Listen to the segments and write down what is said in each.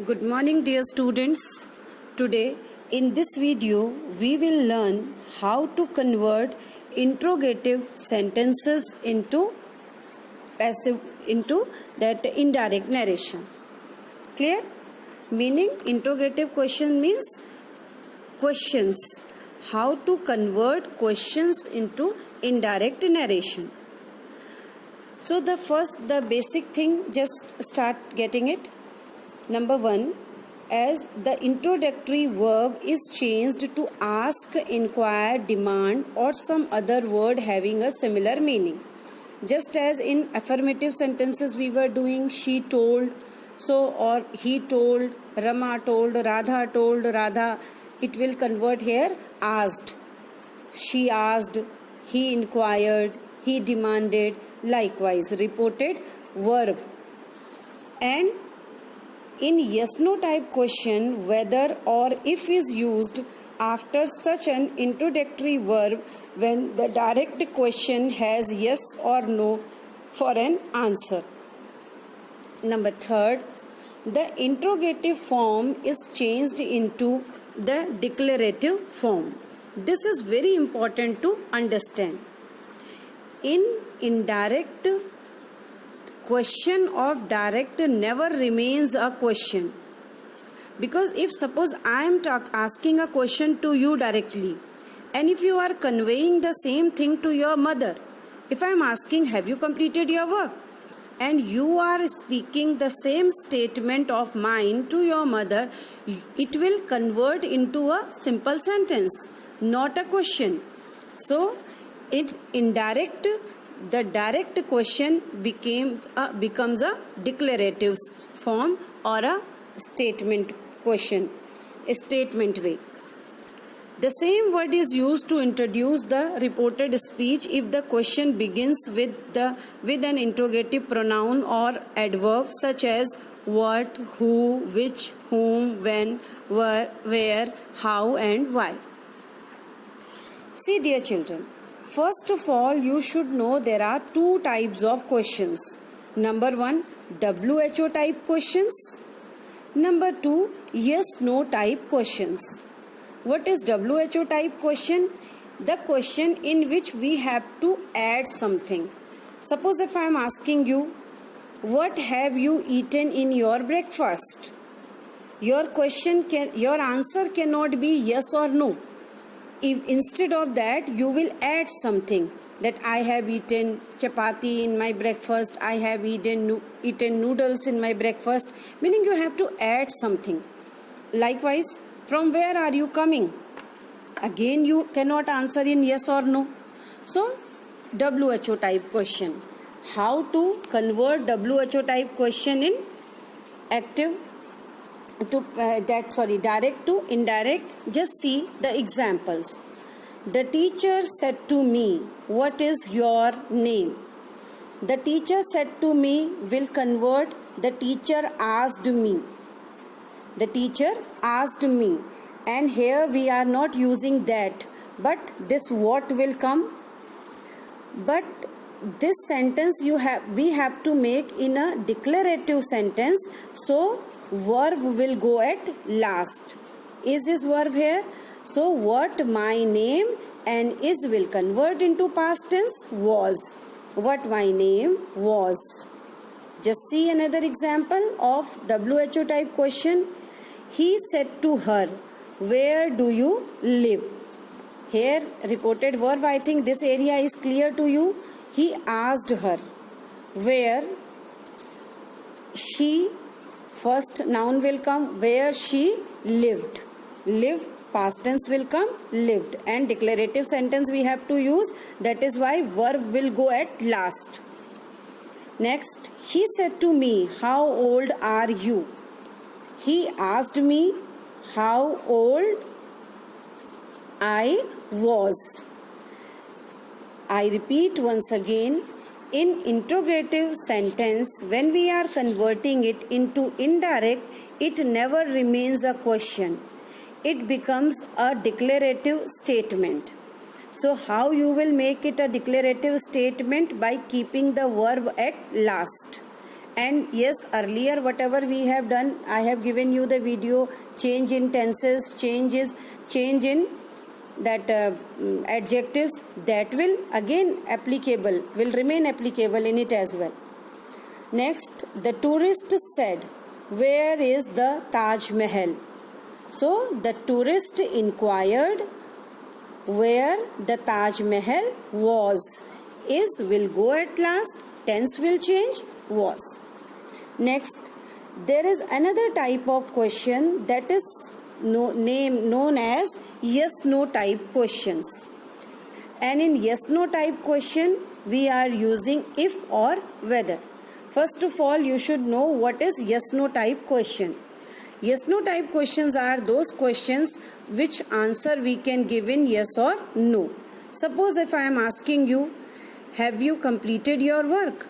Good morning, dear students. Today in this video we will learn how to convert interrogative sentences into that indirect narration. Clear? Meaning interrogative question means questions. How to convert questions into indirect narration. So the basic thing, just start getting it. Number 1, as the introductory verb is changed to ask, inquire, demand or some other word having a similar meaning. Just as in affirmative sentences we were doing she told, so or he told, Rama told, Radha, it will convert here asked. She asked, he inquired, he demanded, likewise reported verb. And in yes-no type question, whether or if is used after such an introductory verb when the direct question has yes or no for an answer. Number 3, the interrogative form is changed into the declarative form. This is very important to understand. In indirect, question of direct never remains a question, because if suppose I am asking a question to you directly, and if you are conveying the same thing to your mother, if I am asking have you completed your work, and you are speaking the same statement of mine to your mother, it will convert into a simple sentence, not a question. So it indirect, the direct question becomes a declarative form or a statement question, a statement way. The same word is used to introduce the reported speech if the question begins with an interrogative pronoun or adverb such as what, who, which, whom, when, where, how and why. See, dear children, first of all, you should know there are two types of questions. Number 1, WHO type questions. Number 2, yes-no type questions. What is WHO type question? The question in which we have to add something. Suppose if I am asking you, what have you eaten in your breakfast? Your answer cannot be yes or no. If instead of that you will add something, that I have eaten chapati in my breakfast, I have eaten noodles in my breakfast, meaning you have to add something. Likewise, from where are you coming? Again you cannot answer in yes or no. So WHO type question. How to convert WHO type question in direct to indirect? Just see the examples. The teacher said to me, what is your name? The teacher said to me will convert the teacher asked me. The teacher asked me, and here we are not using that, but this what will come. But this sentence we have to make in a declarative sentence, so verb will go at last. Is this verb here? So what my name and is will convert into past tense was. What my name was. Just see another example of WHO type question. He said to her, where do you live? Here reported verb, I think this area is clear to you. He asked her where. She, first noun will come, where she lived. Lived, past tense will come, lived, and declarative sentence we have to use, that is why verb will go at last. Next, he said to me, how old are you? He asked me how old I was. I repeat once again, in interrogative sentence, when we are converting it into indirect, it never remains a question. It becomes a declarative statement. So how you will make it a declarative statement? By keeping the verb at last. And yes, earlier whatever we have done, I have given you the video, change in tenses, change in that adjectives, that will again applicable, will remain applicable in it as well. Next, the tourist said, where is the Taj Mahal? So the tourist inquired where the Taj Mahal was. Is will go at last, tense will change, was. Next, there is another type of question that is known as yes-no type questions. And in yes-no type question, we are using if or whether. First of all, you should know what is yes-no type question. Yes-no type questions are those questions which answer we can give in yes or no. Suppose if I am asking you, have you completed your work?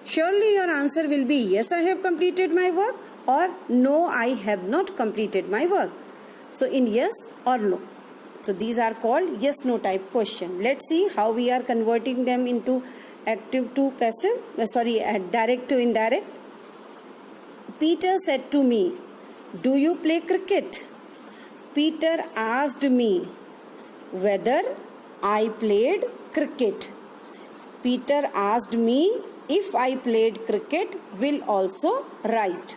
Surely your answer will be yes, I have completed my work, or no, I have not completed my work. So in yes or no. So these are called yes-no type question. Let's see how we are converting them into active to passive, direct to indirect. Peter said to me, do you play cricket? Peter asked me whether I played cricket. Peter asked me if I played cricket, will also write.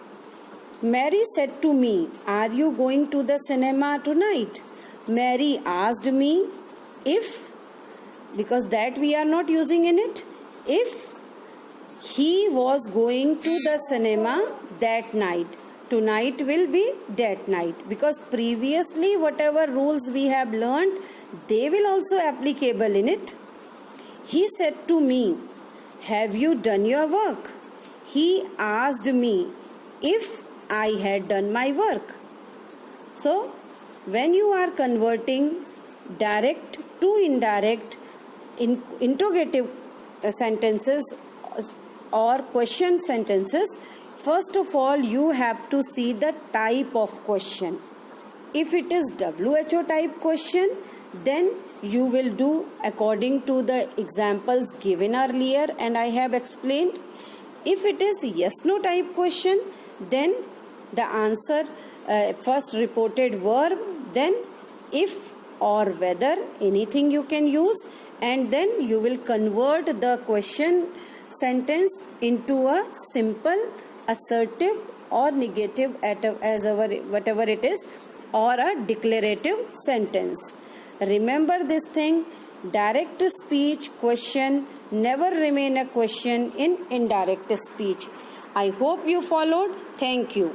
Mary said to me, are you going to the cinema tonight? Mary asked me if, because that we are not using in it, if he was going to the cinema that night. Tonight will be that night, because previously whatever rules we have learned, they will also applicable in it. He said to me, have you done your work? He asked me if I had done my work. So, when you are converting direct to indirect in interrogative sentences or question sentences, first of all, you have to see the type of question. If it is WHO type question, then you will do according to the examples given earlier and I have explained. If it is yes-no type question, then the answer first reported verb, then if or whether, anything you can use, and then you will convert the question sentence into a simple, assertive or negative whatever it is, or a declarative sentence. Remember this thing, direct speech question never remain a question in indirect speech. I hope you followed. Thank you.